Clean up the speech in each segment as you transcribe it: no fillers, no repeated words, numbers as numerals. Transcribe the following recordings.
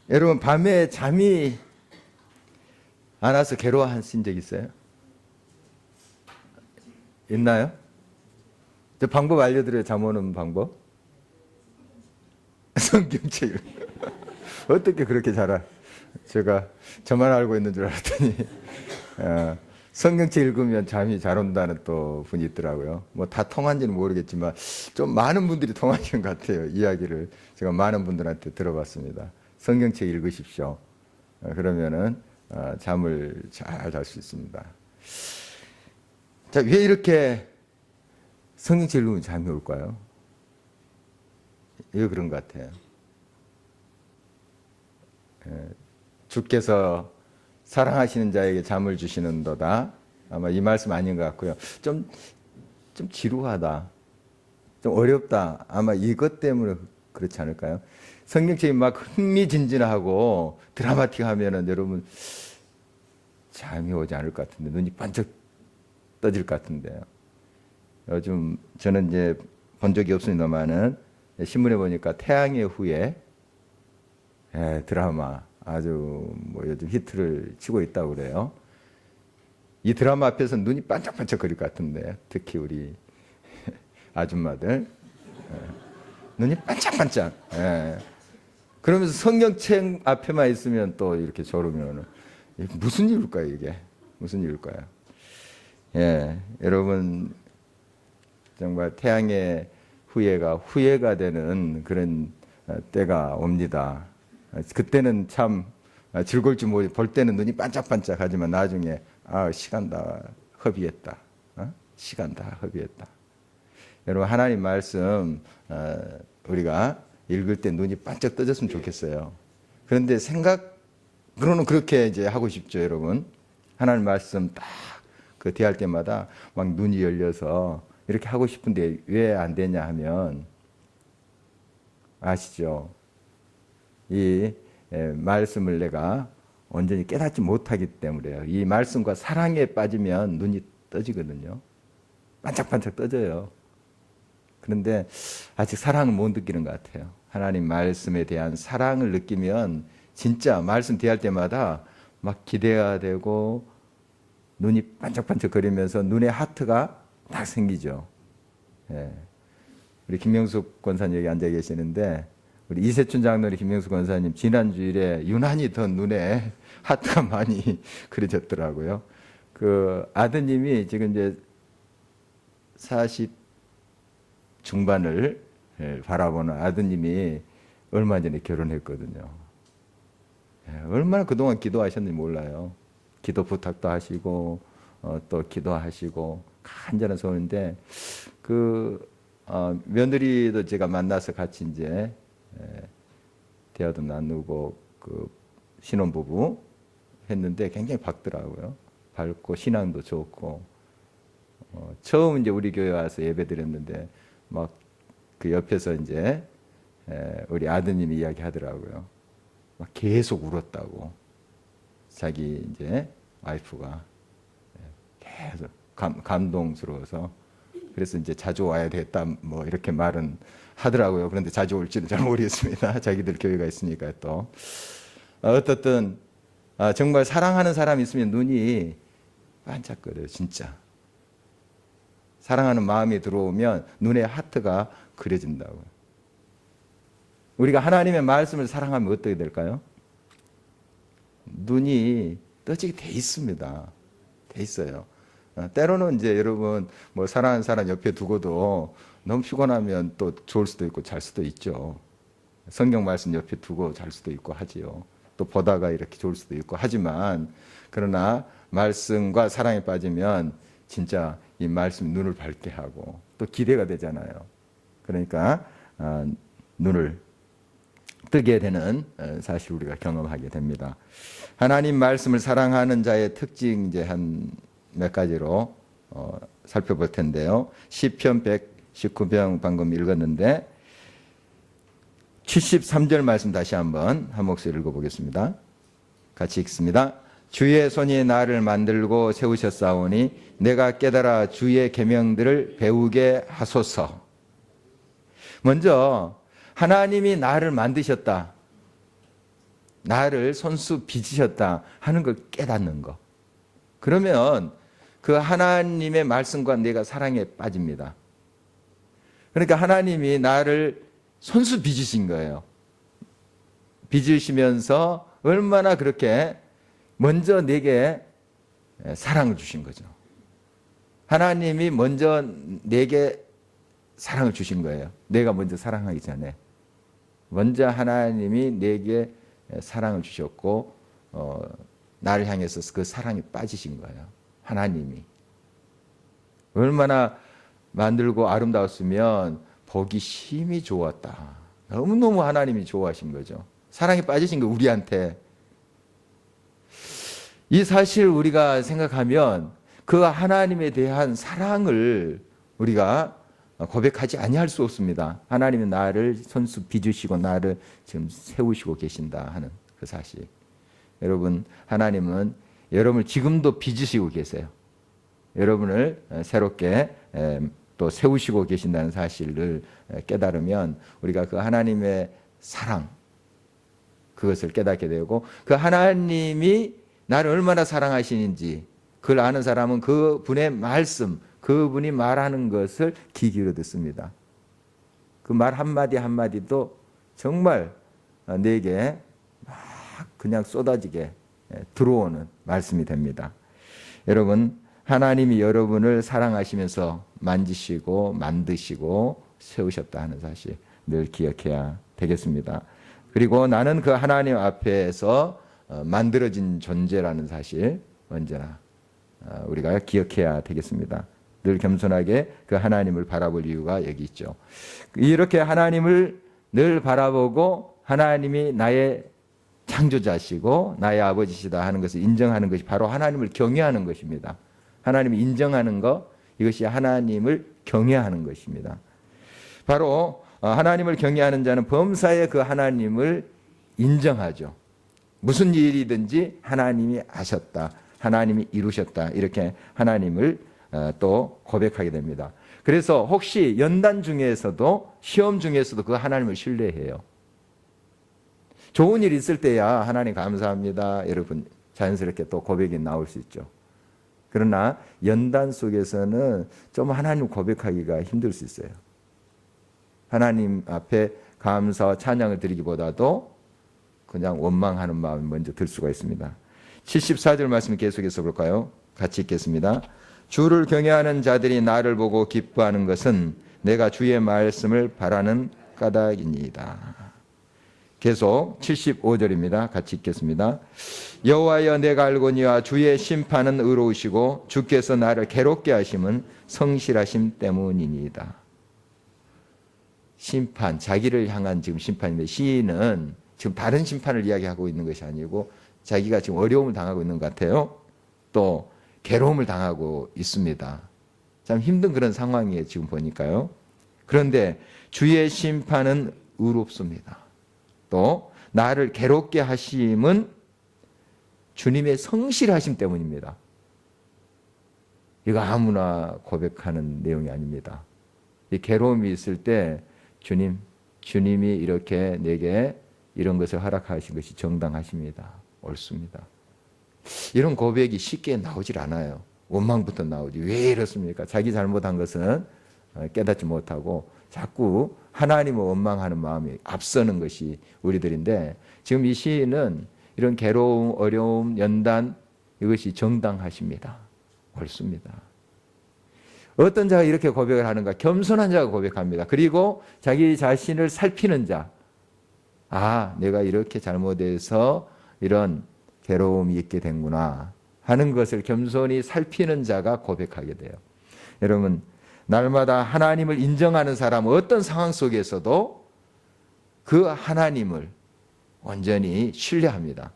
여러분 밤에 잠이 안 와서 괴로워하신 적 있어요? 있나요? 저 방법 알려드려요. 잠 오는 방법. 성경책. 어떻게 그렇게 제가 저만 알고 있는 줄 알았더니 성경책 읽으면 잠이 잘 온다는 또 분이 있더라고요. 뭐 다 통한지는 모르겠지만 좀 많은 분들이 통하신 것 같아요. 이야기를 제가 많은 분들한테 들어봤습니다. 성경책 읽으십시오. 그러면은 잠을 잘 잘 수 있습니다. 자, 왜 이렇게 성경책 읽으면 잠이 올까요? 왜 그런 것 같아요? 주께서 사랑하시는 자에게 잠을 주시는도다. 아마 이 말씀 아닌 것 같고요. 좀 지루하다. 좀 어렵다. 아마 이것 때문에 그렇지 않을까요? 성경책이 막 흥미진진하고 드라마틱하면은 여러분 잠이 오지 않을 것 같은데, 눈이 반짝 떠질 것 같은데요. 요즘 저는 이제 본 적이 없습니다만은 신문에 보니까 태양의 후예 드라마 아주 뭐 요즘 히트를 치고 있다고 그래요. 이 드라마 앞에서 눈이 반짝반짝 거릴 것 같은데, 특히 우리 아줌마들 눈이 반짝반짝. 그러면서 성경책 앞에만 있으면 또 이렇게 졸으면 무슨 일일까요? 이게 무슨 일일까요? 여러분 정말 태양의 후예가 되는 그런 때가 옵니다. 그때는 참 즐거울지 모르, 볼 때는 눈이 반짝반짝하지만 나중에 시간 다 허비했다. 시간 다 허비했다. 여러분 하나님 말씀 우리가 읽을 때 눈이 반짝 떠졌으면 좋겠어요. 그런데 생각으로는 그렇게 이제 하고 싶죠, 여러분. 하나님 말씀 딱 그 대할 때마다 막 눈이 열려서 이렇게 하고 싶은데 왜 안 되냐 하면 아시죠? 이 말씀을 내가 온전히 깨닫지 못하기 때문에요. 이 말씀과 사랑에 빠지면 눈이 떠지거든요. 반짝반짝 떠져요. 그런데 아직 사랑을 못 느끼는 것 같아요. 하나님 말씀에 대한 사랑을 느끼면 진짜 말씀 대할 때마다 막 기대가 되고 눈이 반짝반짝 거리면서 눈에 하트가 딱 생기죠. 우리 김명숙 권사님 여기 앉아 계시는데 우리 이세춘 장로님, 김명숙 권사님 지난 주일에 유난히 더 눈에 하트가 많이 그려졌더라고요. 그 아드님이 지금 이제 40 중반을 바라보는 아드님이 얼마 전에 결혼했거든요. 얼마나 그동안 기도하셨는지 몰라요. 기도 부탁도 하시고 또 기도하시고 간절한 소원인데 며느리도 제가 만나서 같이 이제 대화도 나누고 그 신혼부부 했는데 굉장히 밝더라고요. 밝고 신앙도 좋고 처음 이제 우리 교회 와서 예배드렸는데 막 그 옆에서 이제 우리 아드님이 이야기하더라고요. 막 계속 울었다고. 자기 이제 와이프가 계속 감동스러워서 그래서 이제 자주 와야 되겠다 뭐 이렇게 말은 하더라고요. 그런데 자주 올지는 잘 모르겠습니다. 자기들 교회가 있으니까 또 어떻든 정말 사랑하는 사람이 있으면 눈이 반짝거려요. 진짜 사랑하는 마음이 들어오면 눈에 하트가 그려진다고요. 우리가 하나님의 말씀을 사랑하면 어떻게 될까요? 눈이 떠지게 돼 있습니다. 돼 있어요. 때로는 이제 여러분 뭐 사랑하는 사람 옆에 두고도 너무 피곤하면 또 좋을 수도 있고 잘 수도 있죠. 성경 말씀 옆에 두고 잘 수도 있고 하지요. 또 보다가 이렇게 좋을 수도 있고 하지만 그러나 말씀과 사랑에 빠지면 진짜 이 말씀이 눈을 밝게 하고 또 기대가 되잖아요. 그러니까 눈을 뜨게 되는 사실 우리가 경험하게 됩니다. 하나님 말씀을 사랑하는 자의 특징 이제 한 몇 가지로 살펴볼 텐데요. 시편 119편 방금 읽었는데 73절 말씀 다시 한번 한 목소리 읽어보겠습니다. 같이 읽습니다. 주의 손이 나를 만들고 세우셨사오니 내가 깨달아 주의 계명들을 배우게 하소서. 먼저 하나님이 나를 만드셨다. 나를 손수 빚으셨다 하는 걸 깨닫는 거. 그러면 그 하나님의 말씀과 내가 사랑에 빠집니다. 그러니까 하나님이 나를 손수 빚으신 거예요. 빚으시면서 얼마나 그렇게 먼저 내게 사랑을 주신 거죠. 하나님이 먼저 내게 사랑을 주신 거예요. 내가 먼저 사랑하기 전에. 먼저 하나님이 내게 사랑을 주셨고 나를 향해서 그 사랑에 빠지신 거예요. 하나님이. 얼마나 만들고 아름다웠으면 보기 심히 좋았다. 너무너무 하나님이 좋아하신 거죠. 사랑에 빠지신 거 우리한테. 이 사실 우리가 생각하면 그 하나님에 대한 사랑을 우리가 고백하지 아니할 수 없습니다. 하나님이 나를 손수 빚으시고 나를 지금 세우시고 계신다 하는 그 사실. 여러분, 하나님은 여러분을 지금도 빚으시고 계세요. 여러분을 새롭게 또 세우시고 계신다는 사실을 깨달으면 우리가 그 하나님의 사랑, 그것을 깨닫게 되고 그 하나님이 나를 얼마나 사랑하시는지 그걸 아는 사람은 그분의 말씀, 그분이 말하는 것을 귀 기울여 듣습니다. 그 말 한마디 한마디도 정말 내게 막 그냥 쏟아지게 들어오는 말씀이 됩니다. 여러분, 하나님이 여러분을 사랑하시면서 만지시고 만드시고 세우셨다 하는 사실 늘 기억해야 되겠습니다. 그리고 나는 그 하나님 앞에서 만들어진 존재라는 사실 언제나 우리가 기억해야 되겠습니다. 늘 겸손하게 그 하나님을 바라볼 이유가 여기 있죠. 이렇게 하나님을 늘 바라보고 하나님이 나의 창조자시고 나의 아버지시다 하는 것을 인정하는 것이 바로 하나님을 경외하는 것입니다. 하나님을 인정하는 것, 이것이 하나님을 경외하는 것입니다. 바로 하나님을 경외하는 자는 범사에 그 하나님을 인정하죠. 무슨 일이든지 하나님이 하셨다, 하나님이 이루셨다, 이렇게 하나님을 또 고백하게 됩니다. 그래서 혹시 연단 중에서도 시험 중에서도 그 하나님을 신뢰해요. 좋은 일 있을 때야 하나님 감사합니다, 여러분 자연스럽게 또 고백이 나올 수 있죠. 그러나 연단 속에서는 좀 하나님 고백하기가 힘들 수 있어요. 하나님 앞에 감사와 찬양을 드리기보다도 그냥 원망하는 마음이 먼저 들 수가 있습니다. 74절 말씀 계속해서 볼까요? 같이 읽겠습니다. 주를 경외하는 자들이 나를 보고 기뻐하는 것은 내가 주의 말씀을 바라는 까닭이니이다. 계속 75절입니다. 같이 읽겠습니다. 여호와여 내가 알거니와 주의 심판은 의로우시고 주께서 나를 괴롭게 하심은 성실하심 때문이니이다. 심판, 자기를 향한 지금 심판인데 시인은 지금 다른 심판을 이야기하고 있는 것이 아니고 자기가 지금 어려움을 당하고 있는 것 같아요. 또 괴로움을 당하고 있습니다. 참 힘든 그런 상황이에요, 지금 보니까요. 그런데 주의 심판은 의롭습니다. 또 나를 괴롭게 하심은 주님의 성실하심 때문입니다. 이거 아무나 고백하는 내용이 아닙니다. 이 괴로움이 있을 때 주님이 이렇게 내게 이런 것을 허락하신 것이 정당하십니다. 옳습니다. 이런 고백이 쉽게 나오질 않아요. 원망부터 나오지. 왜 이렇습니까? 자기 잘못한 것은 깨닫지 못하고 자꾸 하나님을 원망하는 마음이 앞서는 것이 우리들인데 지금 이 시인은 이런 괴로움, 어려움, 연단 이것이 정당하십니다. 옳습니다. 어떤 자가 이렇게 고백을 하는가? 겸손한 자가 고백합니다. 그리고 자기 자신을 살피는 자. 아, 내가 이렇게 잘못해서 이런 괴로움이 있게 된구나 하는 것을 겸손히 살피는 자가 고백하게 돼요. 여러분, 날마다 하나님을 인정하는 사람은 어떤 상황 속에서도 그 하나님을 온전히 신뢰합니다.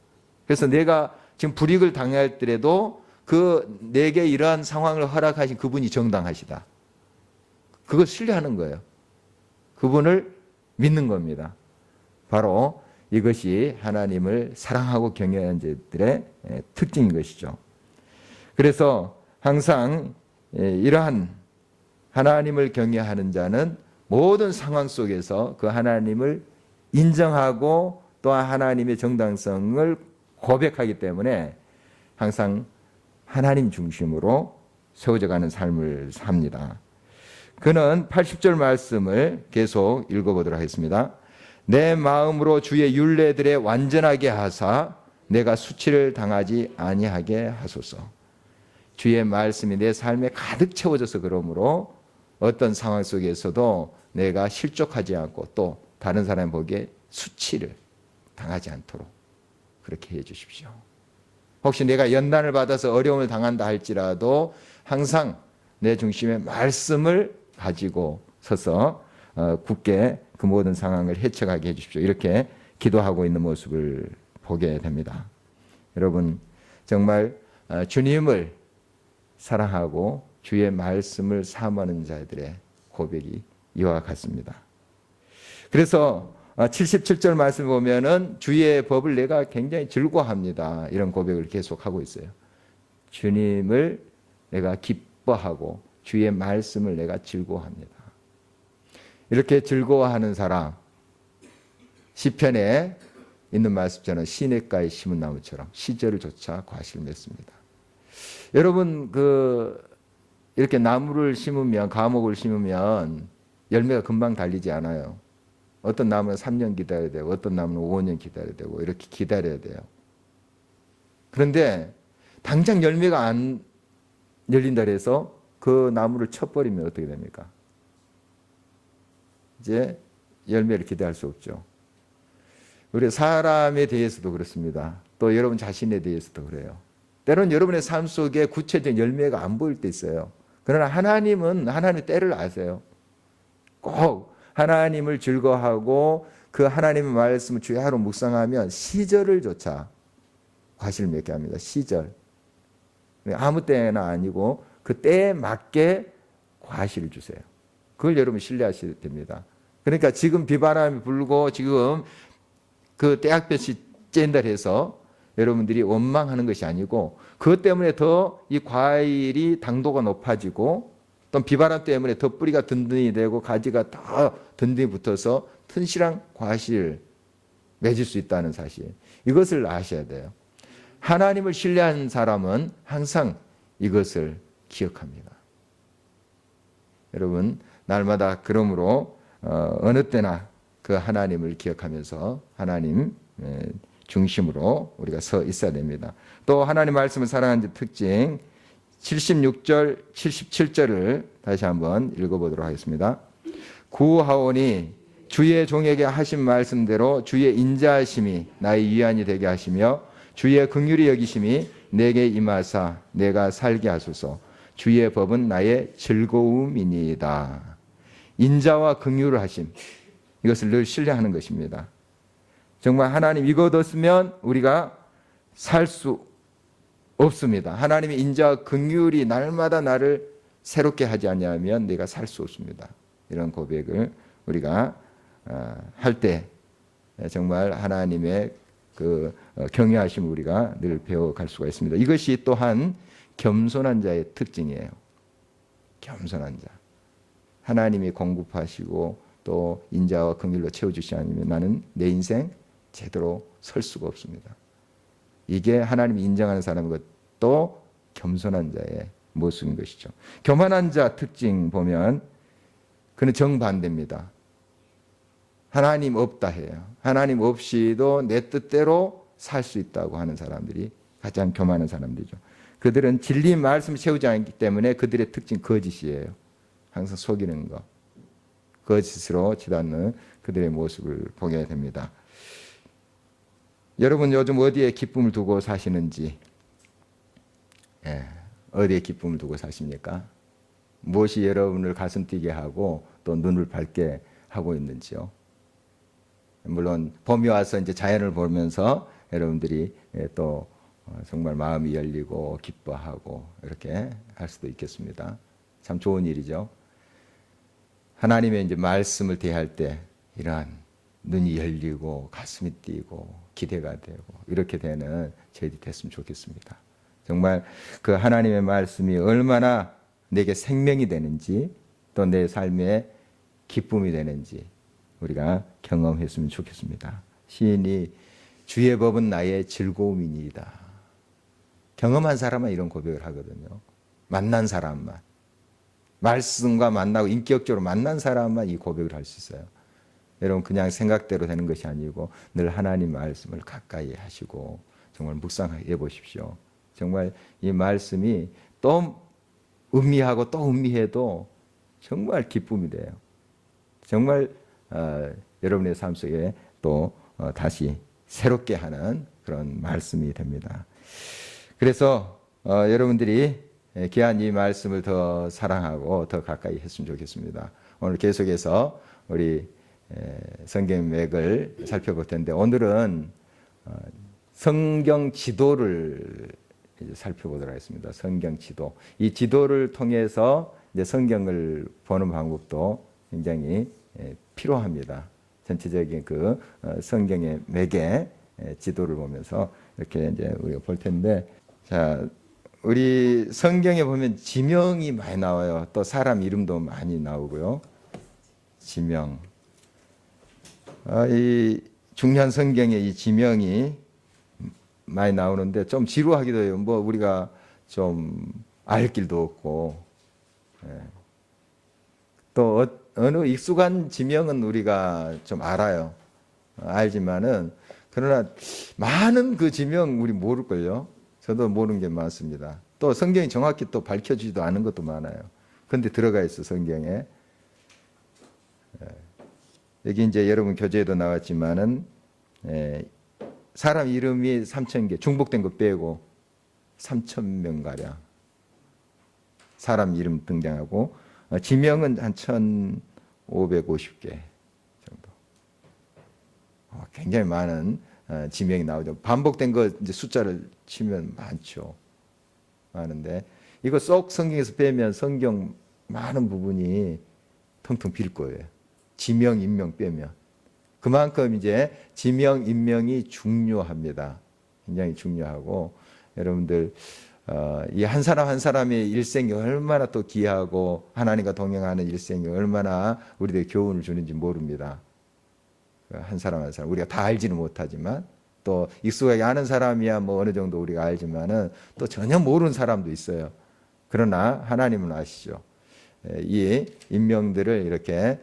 그래서 내가 지금 불이익을 당할 때라도 그 내게 이러한 상황을 허락하신 그분이 정당하시다. 그걸 신뢰하는 거예요. 그분을 믿는 겁니다. 바로 이것이 하나님을 사랑하고 경외하는 자들의 특징인 것이죠. 그래서 항상 이러한 하나님을 경외하는 자는 모든 상황 속에서 그 하나님을 인정하고 또한 하나님의 정당성을 고백하기 때문에 항상 하나님 중심으로 세워져 가는 삶을 삽니다. 그는 80절 말씀을 계속 읽어보도록 하겠습니다. 내 마음으로 주의 율례들에 완전하게 하사 내가 수치를 당하지 아니하게 하소서. 주의 말씀이 내 삶에 가득 채워져서 그러므로 어떤 상황 속에서도 내가 실족하지 않고 또 다른 사람 보기에 수치를 당하지 않도록 그렇게 해 주십시오. 혹시 내가 연단을 받아서 어려움을 당한다 할지라도 항상 내 중심에 말씀을 가지고 서서 굳게 그 모든 상황을 헤쳐가게 해 주십시오. 이렇게 기도하고 있는 모습을 보게 됩니다. 여러분 정말 주님을 사랑하고 주의 말씀을 사모하는 자들의 고백이 이와 같습니다. 그래서 77절 말씀 보면은 주의 법을 내가 굉장히 즐거워합니다. 이런 고백을 계속하고 있어요. 주님을 내가 기뻐하고 주의 말씀을 내가 즐거워합니다. 이렇게 즐거워하는 사람, 시편에 있는 말씀처럼 시냇가에 심은 나무처럼 시절을 조차 과실을 맺습니다. 여러분 이렇게 나무를 심으면, 과목을 심으면 열매가 금방 달리지 않아요. 어떤 나무는 3년 기다려야 되고 어떤 나무는 5년 기다려야 되고 이렇게 기다려야 돼요. 그런데 당장 열매가 안 열린다 해서 그 나무를 쳐버리면 어떻게 됩니까? 이제 열매를 기대할 수 없죠. 우리 사람에 대해서도 그렇습니다. 또 여러분 자신에 대해서도 그래요. 때로는 여러분의 삶 속에 구체적인 열매가 안 보일 때 있어요. 그러나 하나님은 하나님의 때를 아세요. 꼭 하나님을 즐거워하고 그 하나님의 말씀을 주의 하루 묵상하면 시절을 조차 과실을 맺게 합니다. 시절. 아무 때나 아니고 그 때에 맞게 과실을 주세요. 그걸 여러분 신뢰하셔야 됩니다. 그러니까 지금 비바람이 불고 지금 그 때학볕이 쬐다 해서 여러분들이 원망하는 것이 아니고 그것 때문에 더 이 과일이 당도가 높아지고 또 비바람 때문에 더 뿌리가 든든히 되고 가지가 더 든든히 붙어서 튼실한 과실 맺을 수 있다는 사실, 이것을 아셔야 돼요. 하나님을 신뢰한 사람은 항상 이것을 기억합니다. 여러분 날마다 그러므로 어느 때나 그 하나님을 기억하면서 하나님 중심으로 우리가 서 있어야 됩니다. 또 하나님 말씀을 사랑하는 특징 76절, 77절을 다시 한번 읽어보도록 하겠습니다. 구하오니 주의 종에게 하신 말씀대로 주의 인자하심이 나의 위안이 되게 하시며 주의 긍휼히 여기심이 내게 임하사 내가 살게 하소서. 주의 법은 나의 즐거움이니이다. 인자와 긍휼을 하심, 이것을 늘 신뢰하는 것입니다. 정말 하나님 이것 없으면 우리가 살 수 없습니다. 하나님의 인자와 긍휼이 날마다 나를 새롭게 하지 않냐면 내가 살 수 없습니다. 이런 고백을 우리가 할 때 정말 하나님의 그 경외하심을 우리가 늘 배워갈 수가 있습니다. 이것이 또한 겸손한 자의 특징이에요. 겸손한 자. 하나님이 공급하시고 또 인자와 긍휼로 채워주시 않으면 나는 내 인생 제대로 설 수가 없습니다. 이게 하나님이 인정하는 사람인 것도 겸손한 자의 모습인 것이죠. 교만한 자 특징 보면 그는 정반대입니다. 하나님 없다 해요. 하나님 없이도 내 뜻대로 살 수 있다고 하는 사람들이 가장 교만한 사람들이죠. 그들은 진리 말씀을 채우지 않기 때문에 그들의 특징 거짓이에요. 항상 속이는 것, 거짓으로 치닫는 그들의 모습을 보게 됩니다. 여러분 요즘 어디에 기쁨을 두고 사시는지, 어디에 기쁨을 두고 사십니까? 무엇이 여러분을 가슴 뛰게 하고 또 눈을 밝게 하고 있는지요? 물론 봄이 와서 이제 자연을 보면서 여러분들이 또 정말 마음이 열리고 기뻐하고 이렇게 할 수도 있겠습니다. 참 좋은 일이죠. 하나님의 이제 말씀을 대할 때 이러한 눈이 열리고 가슴이 뛰고 기대가 되고 이렇게 되는 저희들이 됐으면 좋겠습니다. 정말 그 하나님의 말씀이 얼마나 내게 생명이 되는지 또 내 삶에 기쁨이 되는지 우리가 경험했으면 좋겠습니다. 시인이 주의 법은 나의 즐거움이니이다. 경험한 사람만 이런 고백을 하거든요. 만난 사람만. 말씀과 만나고 인격적으로 만난 사람만 이 고백을 할 수 있어요. 여러분 그냥 생각대로 되는 것이 아니고 늘 하나님 말씀을 가까이 하시고 정말 묵상해 보십시오. 정말 이 말씀이 또 음미하고 또 음미해도 정말 기쁨이 돼요. 정말 여러분의 삶 속에 또 다시 새롭게 하는 그런 말씀이 됩니다. 그래서 여러분들이 귀한 이 말씀을 더 사랑하고 더 가까이 했으면 좋겠습니다. 오늘 계속해서 우리 성경 맥을 살펴볼 텐데 오늘은 성경 지도를 이제 살펴보도록 하겠습니다. 성경 지도. 이 지도를 통해서 이제 성경을 보는 방법도 굉장히 필요합니다. 전체적인 그 성경의 맥의 지도를 보면서 이렇게 이제 우리가 볼 텐데, 자, 우리 성경에 보면 지명이 많이 나와요. 또 사람 이름도 많이 나오고요. 지명. 이 중요한 성경에 이 지명이 많이 나오는데 좀 지루하기도 해요. 뭐 우리가 좀 알 길도 없고, 또 어느 익숙한 지명은 우리가 좀 알아요. 알지만은 그러나 많은 그 지명 우리 모를걸요. 저도 모르는 게 많습니다. 또 성경이 정확히 또 밝혀지지도 않은 것도 많아요. 그런데 들어가 있어 성경에. 여기 이제 여러분 교재에도 나왔지만은 사람 이름이 3,000개, 중복된 거 빼고 3,000명 가량 사람 이름 등장하고 지명은 한 1,550개 정도. 굉장히 많은 지명이 나오죠. 반복된 거 이제 숫자를 치면 많죠. 많은데 이거 쏙 성경에서 빼면 성경 많은 부분이 텅텅 빌 거예요. 지명, 인명 빼면. 그만큼 이제 지명, 인명이 중요합니다. 굉장히 중요하고 여러분들 이 한 사람 한 사람의 일생이 얼마나 또 귀하고 하나님과 동행하는 일생이 얼마나 우리들에게 교훈을 주는지 모릅니다. 한 사람 한 사람 우리가 다 알지는 못하지만 또 익숙하게 아는 사람이야 뭐 어느 정도 우리가 알지만은 또 전혀 모르는 사람도 있어요. 그러나 하나님은 아시죠. 이 인명들을 이렇게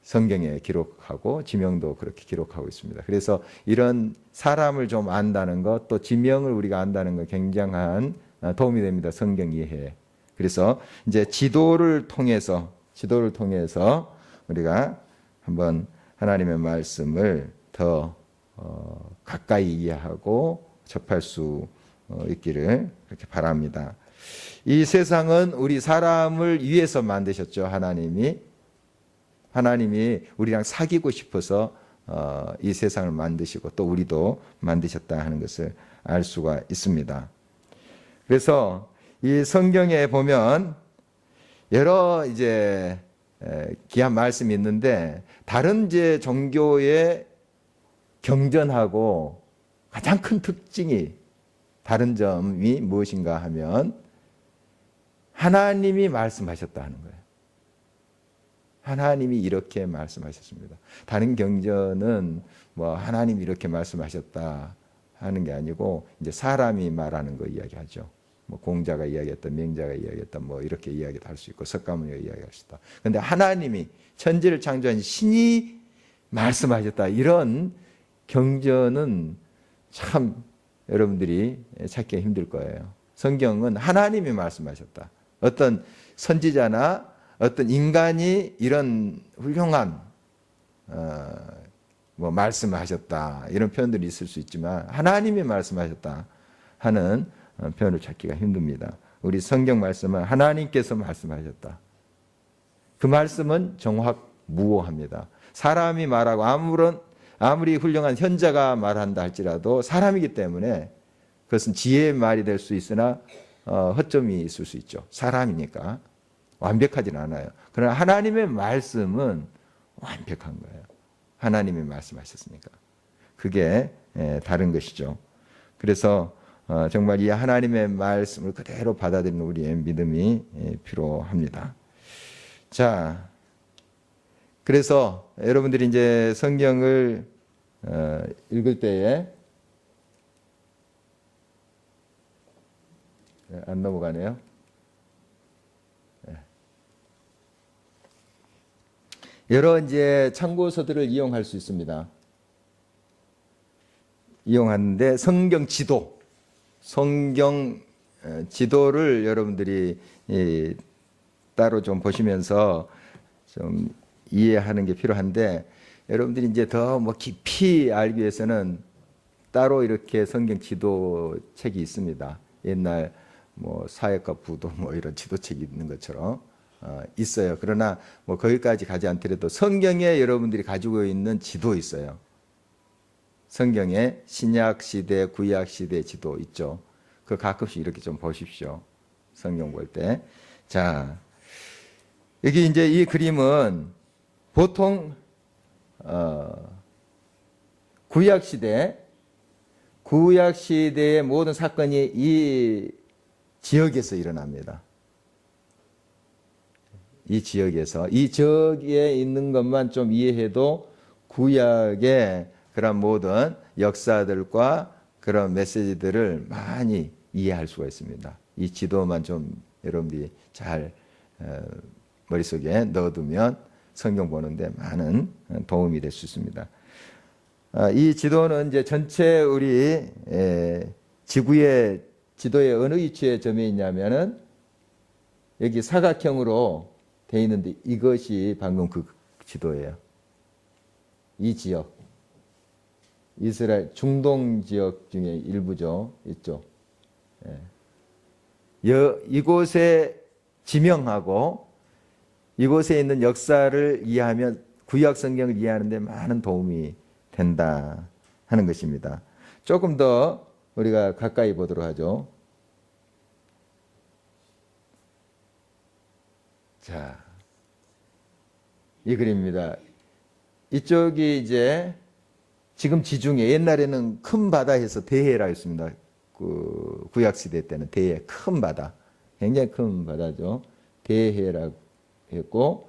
성경에 기록하고 지명도 그렇게 기록하고 있습니다. 그래서 이런 사람을 좀 안다는 것, 또 지명을 우리가 안다는 것 굉장한 도움이 됩니다. 성경 이해에. 그래서 이제 지도를 통해서 우리가 한번 하나님의 말씀을 더 가까이 이해하고 접할 수 있기를 그렇게 바랍니다. 이 세상은 우리 사람을 위해서 만드셨죠. 하나님이 우리랑 사귀고 싶어서 이 세상을 만드시고 또 우리도 만드셨다 하는 것을 알 수가 있습니다. 그래서 이 성경에 보면 여러 이제 귀한 말씀이 있는데 다른 이제 종교의 경전하고 가장 큰 특징이 다른 점이 무엇인가 하면 하나님이 말씀하셨다 하는 거예요. 하나님이 이렇게 말씀하셨습니다. 다른 경전은 뭐 하나님이 이렇게 말씀하셨다 하는 게 아니고 이제 사람이 말하는 거 이야기하죠. 뭐 공자가 이야기했다, 명자가 이야기했다, 뭐 이렇게 이야기도 할 수 있고 석가모니가 이야기할 수 있다. 그런데 하나님이 천지를 창조한 신이 말씀하셨다. 이런 경전은 참 여러분들이 찾기 힘들 거예요. 성경은 하나님이 말씀하셨다. 어떤 선지자나 어떤 인간이 이런 훌륭한 뭐 말씀을 하셨다 이런 표현들이 있을 수 있지만 하나님이 말씀하셨다 하는 표현을 찾기가 힘듭니다. 우리 성경 말씀은 하나님께서 말씀하셨다. 그 말씀은 정확무오합니다. 사람이 말하고 아무리 훌륭한 현자가 말한다 할지라도 사람이기 때문에 그것은 지혜의 말이 될 수 있으나 허점이 있을 수 있죠. 사람이니까 완벽하지는 않아요. 그러나 하나님의 말씀은 완벽한 거예요. 하나님이 말씀하셨으니까. 그게 다른 것이죠. 그래서 정말 이 하나님의 말씀을 그대로 받아들이는 우리의 믿음이 필요합니다. 자, 그래서 여러분들이 이제 성경을 읽을 때에 안 넘어가네요. 여러 이제 참고서들을 이용할 수 있습니다. 이용하는데 성경 지도를 여러분들이 따로 좀 보시면서 좀 이해하는 게 필요한데, 여러분들이 이제 더 뭐 깊이 알기 위해서는 따로 이렇게 성경 지도 책이 있습니다. 옛날 뭐 사회과 부도 뭐 이런 지도책이 있는 것처럼 있어요. 그러나 뭐 거기까지 가지 않더라도 성경에 여러분들이 가지고 있는 지도 있어요. 성경에 신약 시대, 구약 시대 지도 있죠. 그 가끔씩 이렇게 좀 보십시오. 성경 볼 때. 자, 여기 이제 이 그림은 보통 구약 시대의 모든 사건이 이 지역에서 일어납니다. 이 지역에서, 이 지역에 있는 것만 좀 이해해도 구약의 그런 모든 역사들과 그런 메시지들을 많이 이해할 수가 있습니다. 이 지도만 좀 여러분들이 잘 머릿속에 넣어두면 성경 보는데 많은 도움이 될 수 있습니다. 이 지도는 이제 전체 우리 지구의 지도의 어느 위치에 점에 있냐면은 여기 사각형으로 되어 있는데 이것이 방금 그 지도예요. 이 지역, 이스라엘 중동 지역 중에 일부죠. 있죠. 이곳에 지명하고 이곳에 있는 역사를 이해하면 구약 성경을 이해하는 데 많은 도움이 된다 하는 것입니다. 조금 더 우리가 가까이 보도록 하죠. 자, 이 그림입니다. 이쪽이 이제 지금 지중해, 옛날에는 큰 바다에서 대해라고 했습니다. 그 구약 시대 때는 대해, 큰 바다, 굉장히 큰 바다죠. 대해라고 했고,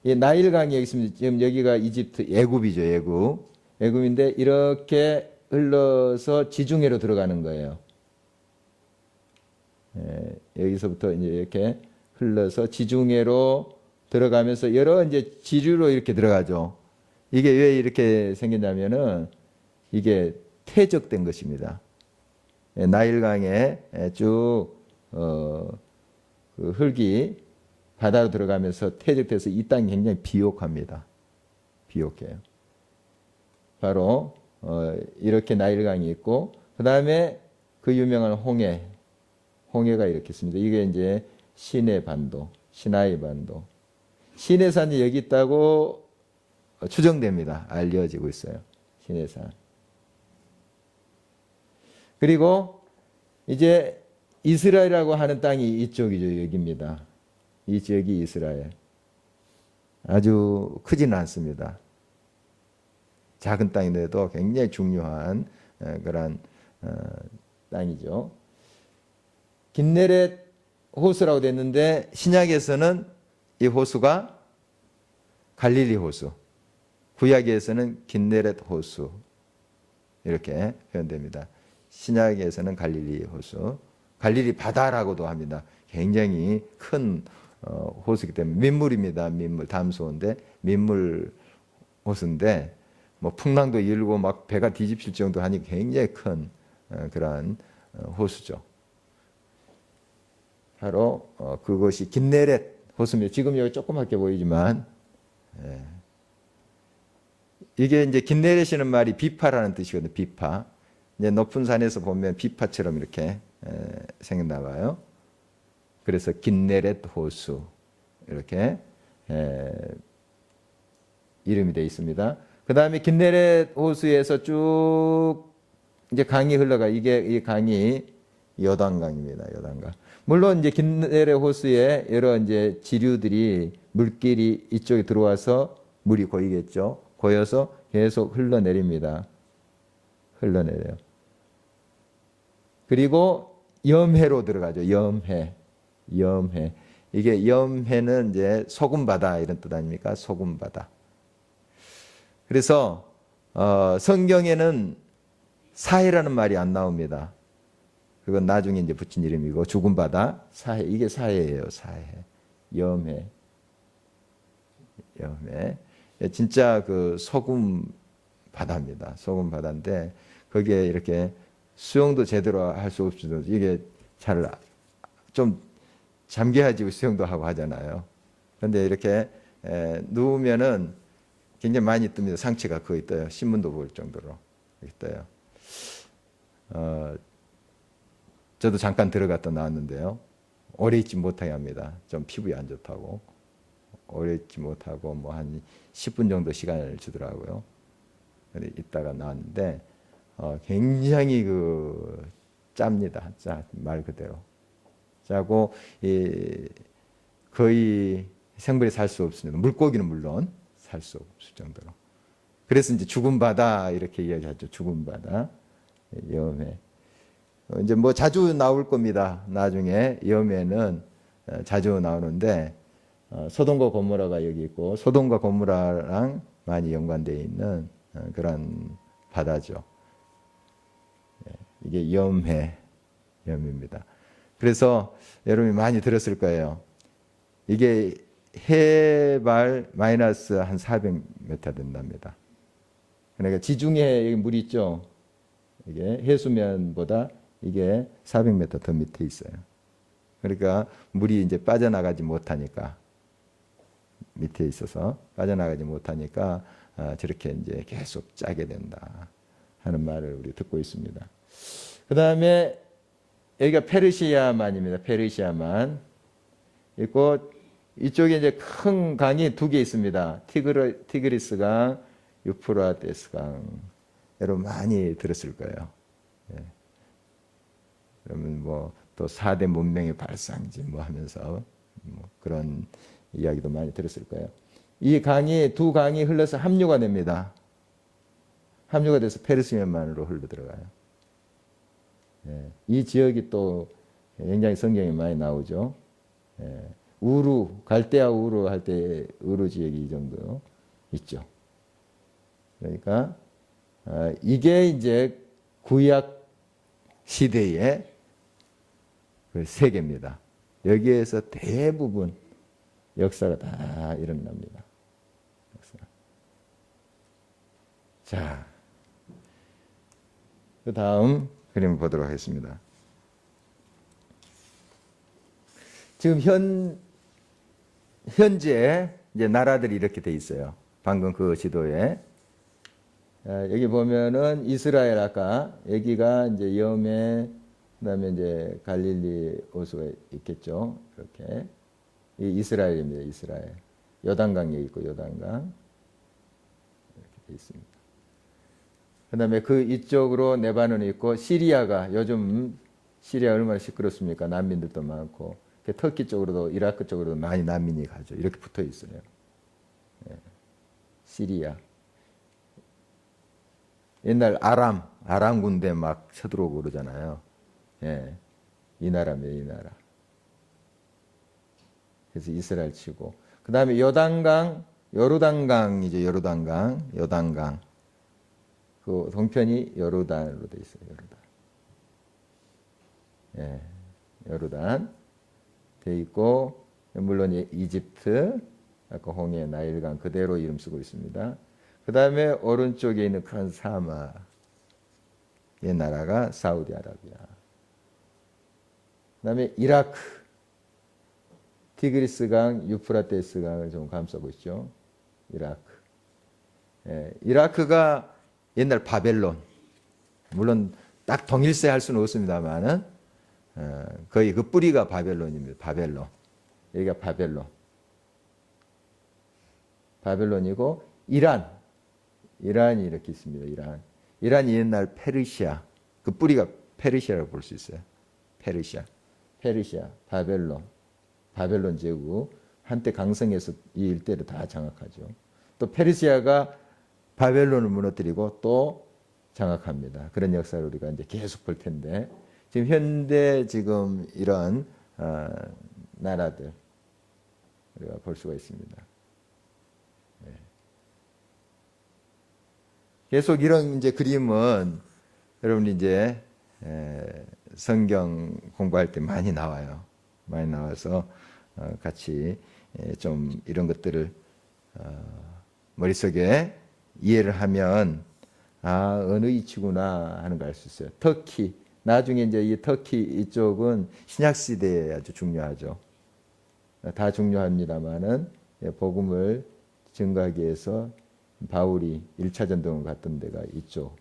이 나일강이 여기 있습니다. 지금 여기가 이집트 애굽이죠, 애굽인데 이렇게 흘러서 지중해로 들어가는 거예요. 여기서부터 이제 이렇게 흘러서 지중해로 들어가면서 여러 이제 지류로 이렇게 들어가죠. 이게 왜 이렇게 생겼냐면은 이게 퇴적된 것입니다. 나일강에 쭉 그 흙이 바다로 들어가면서 퇴적돼서 이 땅이 굉장히 비옥합니다. 비옥해요. 바로 이렇게 나일강이 있고, 그 다음에 그 유명한 홍해가 이렇게 있습니다. 이게 이제 시내 반도, 시나이 반도. 시내산이 여기 있다고 추정됩니다. 알려지고 있어요. 시내산. 그리고 이제 이스라엘이라고 하는 땅이 이쪽이죠. 여기입니다. 이 지역이 이스라엘. 아주 크지는 않습니다. 작은 땅인데도 굉장히 중요한 그런 땅이죠. 긴네렛 호수라고 됐는데 신약에서는 이 호수가 갈릴리 호수, 구약에서는 긴네렛 호수 이렇게 표현됩니다. 신약에서는 갈릴리 호수, 갈릴리 바다라고도 합니다. 굉장히 큰 호수이기 때문에 민물입니다. 민물, 담수호인데 민물 호수인데 뭐 풍랑도 일고 막 배가 뒤집힐 정도 하니 굉장히 큰 그러한 호수죠. 바로 그것이 긴네렛 호수입니다. 지금 여기 조그맣게 보이지만 이게 이제 긴네렛이라는 말이 비파라는 뜻이거든요. 비파. 이제 높은 산에서 보면 비파처럼 이렇게 생겼나 봐요. 그래서 긴네렛 호수 이렇게 이름이 되어 있습니다. 그 다음에 긴네렛 호수에서 쭉 이제 강이 흘러가. 이 강이 요단강입니다. 요단강. 물론 이제 긴네렛 호수에 여러 이제 지류들이 물길이 이쪽에 들어와서 물이 고이겠죠. 고여서 계속 흘러내립니다. 흘러내려요. 그리고 염해로 들어가죠. 염해. 이게 염해는 이제 소금바다 이런 뜻 아닙니까? 소금바다. 그래서 성경에는 사해라는 말이 안 나옵니다. 그건 나중에 이제 붙인 이름이고 죽은 바다 사해 이게 사해예요. 사해 염해 염해 진짜 그 소금 바다입니다. 소금 바다인데 거기에 이렇게 수영도 제대로 할 수 없어도 이게 잘 좀 잠겨야지 수영도 하고 하잖아요. 그런데 이렇게 누우면은 굉장히 많이 뜹니다. 상체가 거의 떠요. 신문도 볼 정도로 이렇게 떠요. 저도 잠깐 들어갔다 나왔는데요. 오래 있지 못하게 합니다. 좀 피부에 안 좋다고. 오래 있지 못하고 뭐 한 10분 정도 시간을 주더라고요. 근데 있다가 나왔는데 굉장히 그 짭니다. 말 그대로. 짜고 거의 생물이 살 수 없습니다. 물고기는 물론 살 수 없을 정도로. 그래서 이제 죽은 바다 이렇게 이야기하죠. 죽은 바다. 염해. 이제 뭐 자주 나올 겁니다. 나중에 염해는 자주 나오는데 소돔과 고모라가 여기 있고 소돔과 고모라랑 많이 연관되어 있는 그런 바다죠. 이게 염해입니다. 그래서 여러분이 많이 들었을 거예요. 이게 해발 마이너스 한 400m 된답니다. 그러니까 지중해 물이 있죠. 이게 해수면보다 이게 400m 더 밑에 있어요. 그러니까 물이 이제 빠져나가지 못하니까 밑에 있어서 빠져나가지 못하니까 저렇게 이제 계속 짜게 된다 하는 말을 우리 듣고 있습니다. 그 다음에 여기가 페르시아만입니다. 페르시아만 있고 이쪽에 이제 큰 강이 두 개 있습니다. 티그리스 강, 유프라테스 강. 여러분 많이 들었을 거예요. 예. 그러면 뭐 또 4대 문명의 발상지 뭐 하면서 뭐 그런 이야기도 많이 들었을 거예요. 이 강이 두 강이 흘러서 합류가 됩니다. 합류가 돼서 페르시아만으로 흘러 들어가요. 예. 이 지역이 또 굉장히 성경에 많이 나오죠. 예. 우루, 갈대아 우루 할 때 우루 지역이 이 정도 있죠. 그러니까 이게 이제 구약 시대의 그 세계입니다. 여기에서 대부분 역사가 다 일어납니다. 자, 그 다음 그림 보도록 하겠습니다. 지금 현재 이제 나라들이 이렇게 돼 있어요. 방금 그 지도에 여기 보면은 이스라엘 아까 여기가 이제 염해 그다음에 이제 갈릴리 호수가 있겠죠. 이렇게 이 이스라엘입니다. 이스라엘 요단강 여기 있고 요단강 이렇게 돼 있습니다. 그다음에 그 이쪽으로 레바논이 있고 시리아가 요즘 시리아 얼마나 시끄럽습니까? 난민들도 많고 터키 쪽으로도 이라크 쪽으로도 많이 난민이 가죠. 이렇게 붙어 있어요. 예. 시리아. 옛날 아람 군대 막 쳐들어오고 그러잖아요. 예. 이 나라입니다. 이 나라. 그래서 이스라엘 치고 그 다음에 요르단강이죠. 요르단강. 그 동편이 요르단으로 돼 있어요. 요르단. 예. 요르단 돼 있고 물론 이집트 아까 홍해 나일강 그대로 이름 쓰고 있습니다. 그 다음에 오른쪽에 있는 큰 사막의 나라가 사우디아라비아. 그 다음에 이라크 티그리스강 유프라테스 강을 좀 감싸고 있죠. 이라크. 예, 이라크가 옛날 바벨론 물론 딱 동일세 할 수는 없습니다만은 거의 그 뿌리가 바벨론입니다. 바벨론. 여기가 바벨론이고 이란이 이렇게 있습니다. 이란이 옛날 페르시아 그 뿌리가 페르시아라고 볼 수 있어요. 페르시아 바벨론 제국 한때 강성에서 이 일대를 다 장악하죠. 또 페르시아가 바벨론을 무너뜨리고 또 장악합니다. 그런 역사를 우리가 이제 계속 볼 텐데 지금 현대 지금 이런 나라들 우리가 볼 수가 있습니다. 네. 계속 이런 이제 그림은 여러분이 이제 성경 공부할 때 많이 나와요. 많이 나와서 같이 좀 이런 것들을 머릿속에 이해를 하면 아, 어느 이치구나 하는 걸 알 수 있어요. 터키. 나중에 이제 이 터키 이쪽은 신약 시대에 아주 중요하죠. 다 중요합니다만은 복음을 증거하기 위해서 바울이 1차 전도를 갔던 데가 이쪽.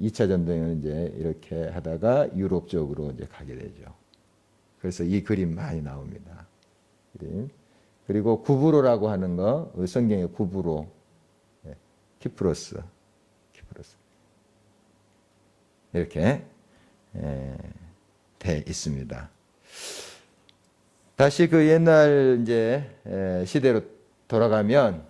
2차 전도는 이제 이렇게 하다가 유럽 쪽으로 이제 가게 되죠. 그래서 이 그림 많이 나옵니다. 그림. 그리고 구브로라고 하는 거, 성경의 구브로, 키프로스. 이렇게 돼 있습니다. 다시 그 옛날 이제 시대로 돌아가면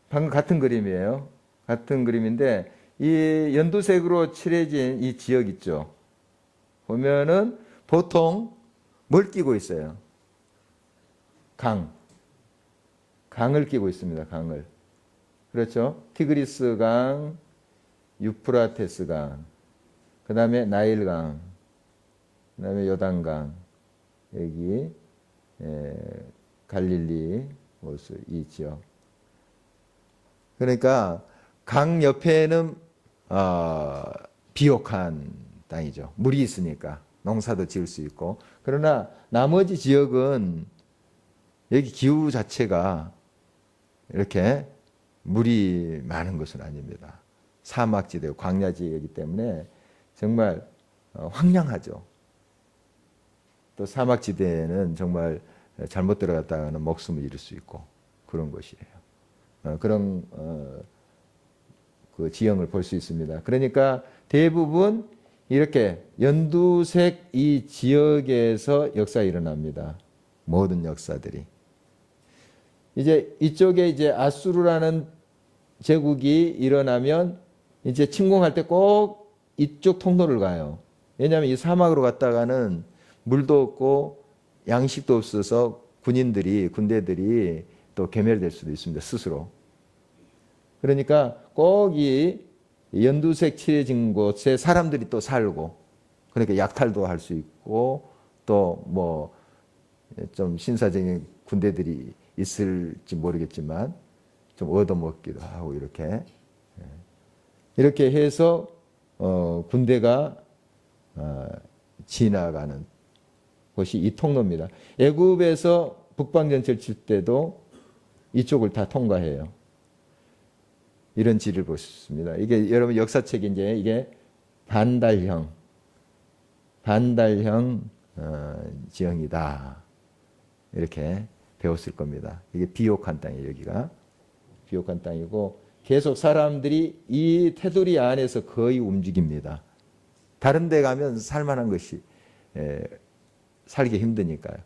방금 같은 그림이에요. 같은 그림인데 이 연두색으로 칠해진 이 지역 있죠. 보면은 보통 뭘 끼고 있어요? 강을 끼고 있습니다. 강을. 그렇죠? 티그리스 강, 유프라테스 강, 그 다음에 나일 강, 그 다음에 요단강, 여기 갈릴리 호수 이 지역. 그러니까 강 옆에는 비옥한 땅이죠. 물이 있으니까 농사도 지을 수 있고. 그러나 나머지 지역은 여기 기후 자체가 이렇게 물이 많은 것은 아닙니다. 사막지대고 광야지이기 때문에 정말 황량하죠. 또 사막지대에는 정말 잘못 들어갔다가는 목숨을 잃을 수 있고 그런 곳이에요. 그런 그 지형을 볼 수 있습니다. 그러니까 대부분 이렇게 연두색 이 지역에서 역사가 일어납니다. 모든 역사들이. 이제 이쪽에 이제 아수르라는 제국이 일어나면 이제 침공할 때 꼭 이쪽 통로를 가요. 왜냐하면 이 사막으로 갔다가는 물도 없고 양식도 없어서 군대들이 또 괴멸될 수도 있습니다. 스스로. 그러니까 꼭 이 연두색 칠해진 곳에 사람들이 또 살고 그러니까 약탈도 할 수 있고 또 뭐 좀 신사적인 군대들이 있을지 모르겠지만 좀 얻어먹기도 하고 이렇게 해서 군대가 지나가는 곳이 이 통로입니다. 애굽에서 북방전철 칠 때도 이쪽을 다 통과해요. 이런 지를 볼 수 있습니다. 이게 여러분 역사책이 이제 이게 반달형 지형이다. 이렇게 배웠을 겁니다. 이게 비옥한 땅이에요, 여기가. 비옥한 땅이고 계속 사람들이 이 테두리 안에서 거의 움직입니다. 다른 데 가면 살만한 것이 살기 힘드니까요.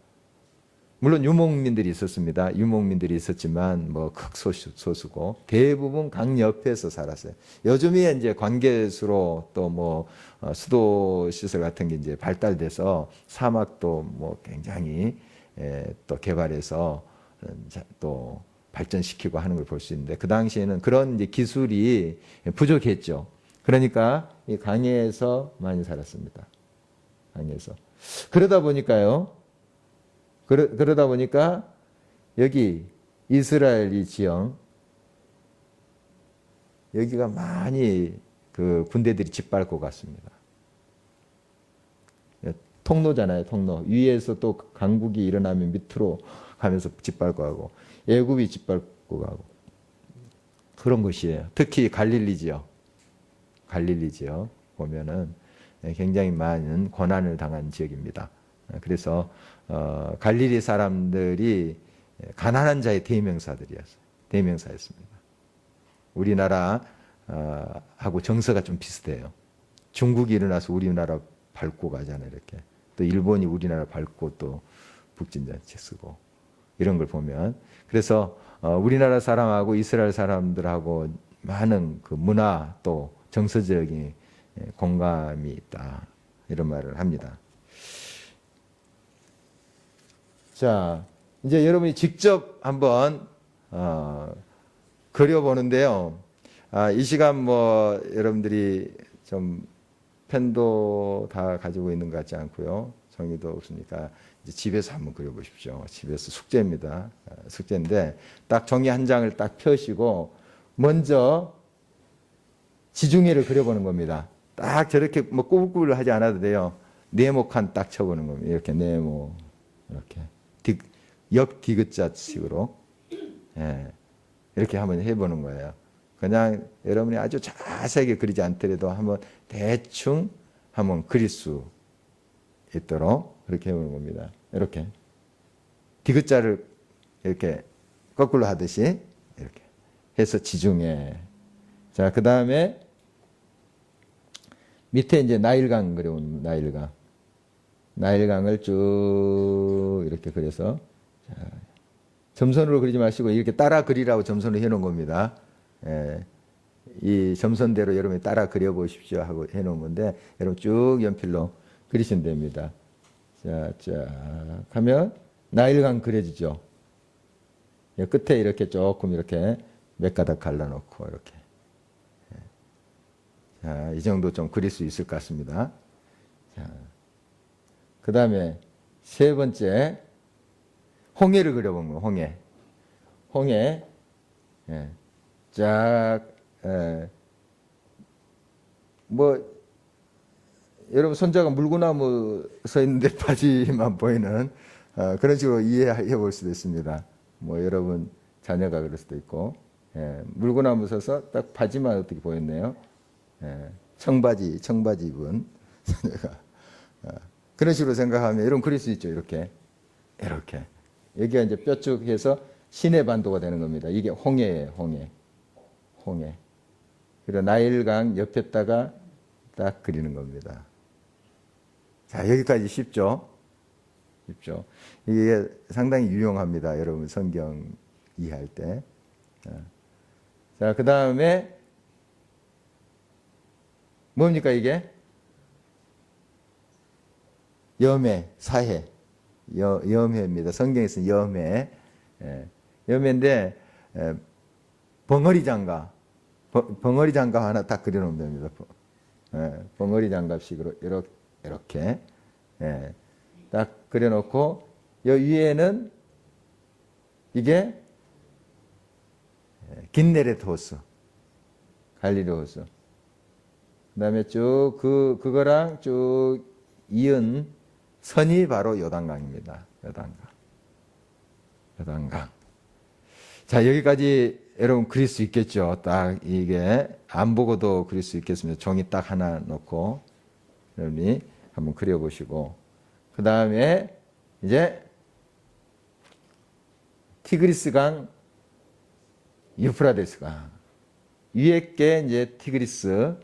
물론 유목민들이 있었습니다. 유목민들이 있었지만 뭐 극소수고 대부분 강 옆에서 살았어요. 요즘에 이제 관계수로 또 뭐 수도 시설 같은 게 이제 발달돼서 사막도 뭐 굉장히 또 개발해서 또 발전시키고 하는 걸 볼 수 있는데 그 당시에는 그런 이제 기술이 부족했죠. 그러니까 이 강에서 많이 살았습니다. 강에서. 그러다 보니까 여기 이스라엘 이 지형 여기가 많이 그 군대들이 짓밟고 갔습니다. 통로잖아요, 통로. 위에서 또 강국이 일어나면 밑으로 가면서 짓밟고 가고 애굽이 짓밟고 가고 그런 것이에요. 특히 갈릴리 지역 보면은 굉장히 많은 고난을 당한 지역입니다. 그래서 갈릴리 사람들이 가난한 자의 대명사였습니다. 우리나라 하고 정서가 좀 비슷해요. 중국이 일어나서 우리나라 밟고 가잖아요. 이렇게 또 일본이 우리나라 밟고 또 북진장치 쓰고 이런 걸 보면 그래서 우리나라 사람하고 이스라엘 사람들하고 많은 그 문화 또 정서적인 공감이 있다 이런 말을 합니다. 자, 이제 여러분이 직접 한번 그려보는데요. 이 시간 뭐 여러분들이 좀 펜도 다 가지고 있는 것 같지 않고요. 종이도 없으니까 이제 집에서 한번 그려보십시오. 집에서 숙제입니다. 숙제인데 딱 종이 한 장을 딱 펴시고 먼저 지중해를 그려보는 겁니다. 딱 저렇게 뭐 꾸불꾸불 하지 않아도 돼요. 네모칸 딱 쳐보는 겁니다. 이렇게 네모 이렇게 역 디귿자식으로 이렇게 한번 해보는 거예요. 그냥 여러분이 아주 자세하게 그리지 않더라도 한번 대충 한번 그릴 수 있도록 그렇게 해보는 겁니다. 이렇게 디귿자를 이렇게 거꾸로 하듯이 이렇게 해서 지중해. 자, 그 다음에 밑에 이제 나일강 그려온 나일강. 나일강을 쭉 이렇게 그려서 자, 점선으로 그리지 마시고 이렇게 따라 그리라고 점선을 해놓은 겁니다. 이 점선대로 여러분이 따라 그려보십시오 하고 해놓은 건데 여러분 쭉 연필로 그리시면 됩니다. 자, 쫙 하면 나일강 그려지죠. 끝에 이렇게 조금 이렇게 몇 가닥 갈라놓고 이렇게. 자, 이 정도 좀 그릴 수 있을 것 같습니다. 자, 그 다음에 세 번째 홍해를 그려본 거예요. 홍해. 홍해. 쫙. 뭐 여러분 손자가 물구나무 서 있는데 바지만 보이는 그런 식으로 이해해 볼 수도 있습니다. 뭐 여러분 자녀가 그럴 수도 있고 물구나무 서서 딱 바지만 어떻게 보였네요. 청바지 입은 자녀가 그런 식으로 생각하면 여러분 그릴 수 있죠. 이렇게 여기가 이제 뾰족해서 시내 반도가 되는 겁니다. 이게 홍해예요. 홍해. 그리고 나일강 옆에다가 딱 그리는 겁니다. 자, 여기까지 쉽죠? 이게 상당히 유용합니다. 여러분 성경 이해할 때. 자, 그 다음에 뭡니까 이게? 염해, 사해. 염해입니다. 성경에서는 염해. 염해인데 벙어리 장갑. 벙어리 장갑 하나 딱 그려놓으면 됩니다. 벙어리 장갑식으로 이렇게 딱 그려놓고 이 위에는 이게 긴네렛 호수, 갈릴리 호수. 그다음에 쭉 그거랑 쭉 이은 선이 바로 요단강입니다. 요단강. 자, 여기까지 여러분 그릴 수 있겠죠? 딱 이게 안 보고도 그릴 수 있겠습니다. 종이 딱 하나 놓고 여러분이 한번 그려보시고 그 다음에 이제 티그리스강, 유프라데스강 위에 게 이제 티그리스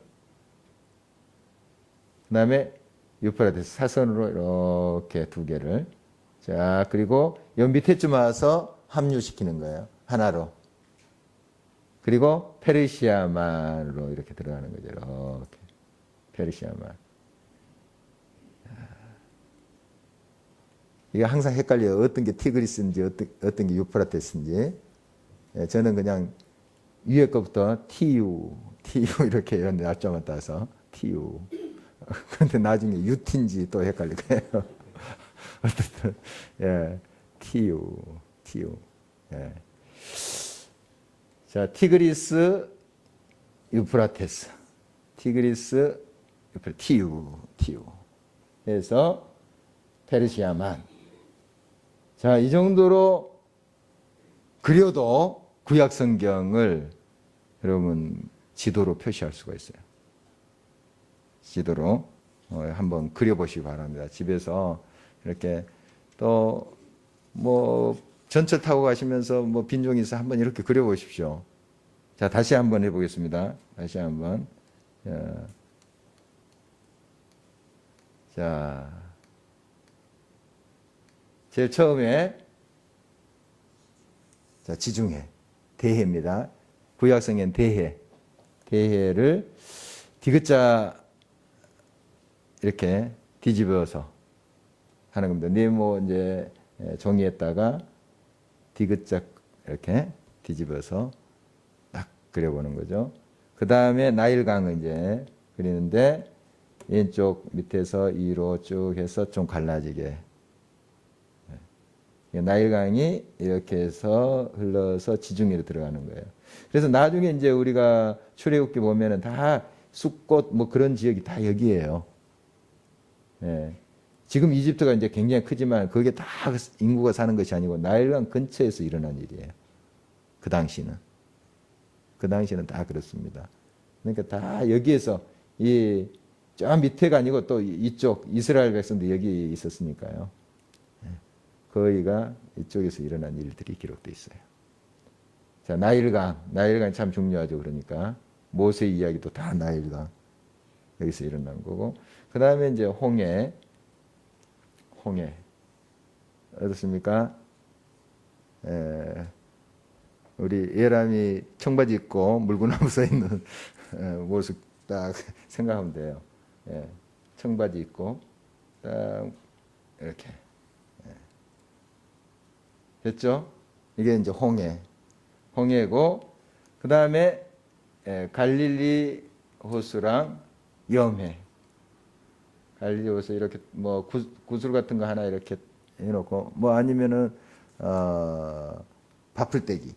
그 다음에 유프라데스 사선으로 이렇게 두 개를 자 그리고 요 밑에쯤 와서 합류시키는 거예요. 하나로. 그리고 페르시아만으로 이렇게 들어가는 거죠. 이렇게. 페르시아만. 이게 항상 헷갈려요. 어떤 게 티그리스인지 어떤 게 유프라테스인지. 저는 그냥 위에 것부터 TU 이렇게 이런 날짜만 따서 TU. 그런데 나중에 유티인지 또 헷갈릴 거예요. 어쨌든 TU. 예. 자, 티그리스, 유프라테스. 티그리스, TU. 해서 페르시아만. 자, 이 정도로 그려도 구약 성경을 여러분 지도로 표시할 수가 있어요. 지도로 한번 그려보시기 바랍니다. 집에서 이렇게 또 뭐 전철 타고 가시면서 뭐 빈종이 있어 한번 이렇게 그려보십시오. 자, 다시 한번 해보겠습니다. 다시 한번. 자, 제일 처음에 자, 지중해, 대해입니다. 구약성엔 대해를 디귿자 이렇게 뒤집어서 하는 겁니다. 네모 이제 종이에다가 디귿자 이렇게 뒤집어서 그려보는 거죠. 그 다음에 나일강을 이제 그리는데 왼쪽 밑에서 위로 쭉 해서 좀 갈라지게. 나일강이 이렇게 해서 흘러서 지중해로 들어가는 거예요. 그래서 나중에 이제 우리가 출애굽기 보면은 다 숲꽃 뭐 그런 지역이 다 여기예요. 예. 지금 이집트가 이제 굉장히 크지만 그게 다 인구가 사는 것이 아니고 나일강 근처에서 일어난 일이에요. 그 당시는. 그 당시는 다 그렇습니다. 그러니까 다 여기에서 저 밑에가 아니고 또 이쪽 이스라엘 백성도 여기 있었으니까요. 거의가 이쪽에서 일어난 일들이 기록되어 있어요. 자, 나일강 참 중요하죠. 그러니까 모세 이야기도 다 나일강 여기서 일어난 거고, 그 다음에 이제 홍해 어떻습니까? 우리 예람이 청바지 입고 물구나무 서 있는 모습 딱 생각하면 돼요. 예, 청바지 입고 딱 이렇게. 됐죠? 이게 이제 홍해고, 그 다음에 갈릴리 호수랑 염해. 갈릴리 호수 이렇게 뭐 구슬 같은 거 하나 이렇게 해놓고, 뭐 아니면은 바풀떼기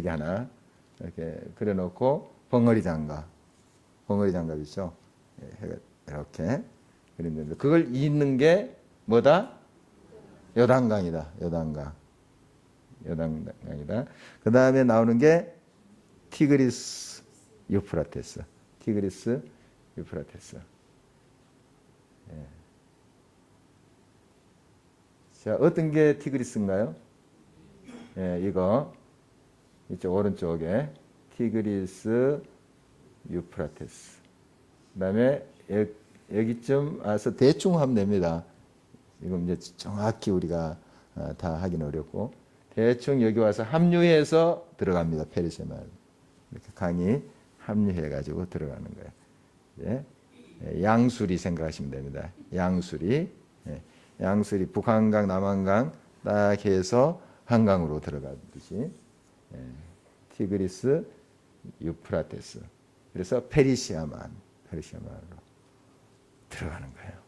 하나 이렇게 그려놓고, 벙어리 장갑 있죠? 이렇게 그리는데 그걸 잇는 게 뭐다? 요단강이다. 그 다음에 나오는 게 티그리스 유프라테스. 예. 자, 어떤 게 티그리스인가요? 예, 이거 이쪽 오른쪽에 티그리스 유프라테스. 그 다음에 여기쯤 와서 대충 하면 됩니다. 이건 이제 정확히 우리가 다 하기는 어렵고, 대충 여기 와서 합류해서 들어갑니다. 페르시아 마을. 이렇게 강이 합류해가지고 들어가는 거예요. 예. 양수리 생각하시면 됩니다. 양수리 북한강, 남한강 딱 해서 한강으로 들어가듯이. 티그리스, 유프라테스. 그래서 페르시아 마을로 들어가는 거예요.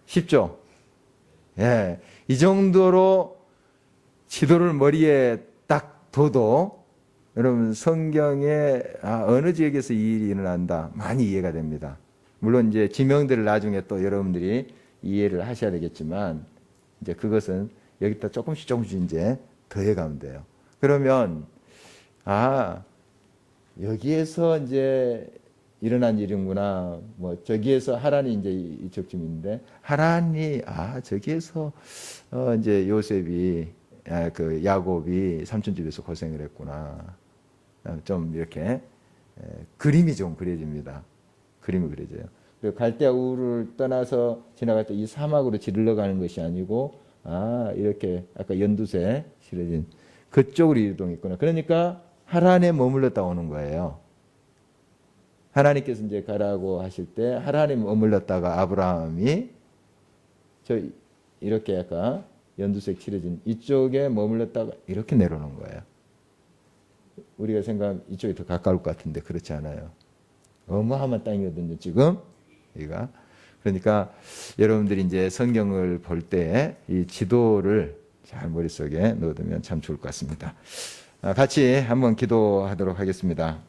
쉽죠? 예. 이 정도로 지도를 머리에 딱 둬도 여러분 성경에 어느 지역에서 이 일이 일어난다 많이 이해가 됩니다. 물론 이제 지명들을 나중에 또 여러분들이 이해를 하셔야 되겠지만, 이제 그것은 여기다 조금씩 이제 더해가면 돼요. 그러면 여기에서 이제 일어난 일이구나. 뭐 저기에서 하란이 이제 이쪽쯤인데, 하란이 저기에서 이제 요셉이 그 야곱이 삼촌집에서 고생을 했구나. 좀 이렇게 그림이 좀 그려집니다. 그림이 그려져요. 그리고 갈대아 우르를 떠나서 지나갈 때 이 사막으로 지르러 가는 것이 아니고, 이렇게 아까 연두색 실어진 그쪽으로 이동했구나. 그러니까 하란에 머물렀다 오는 거예요. 하나님께서 이제 가라고 하실 때 하란에 머물렀다가 아브라함이 이렇게 약간 연두색 칠해진 이쪽에 머물렀다가 이렇게 내려오는 거예요. 우리가 생각하면 이쪽이 더 가까울 것 같은데 그렇지 않아요. 어마어마한 땅이거든요, 지금. 여기가. 그러니까 여러분들이 이제 성경을 볼 때 이 지도를 잘 머릿속에 넣어두면 참 좋을 것 같습니다. 같이 한번 기도하도록 하겠습니다.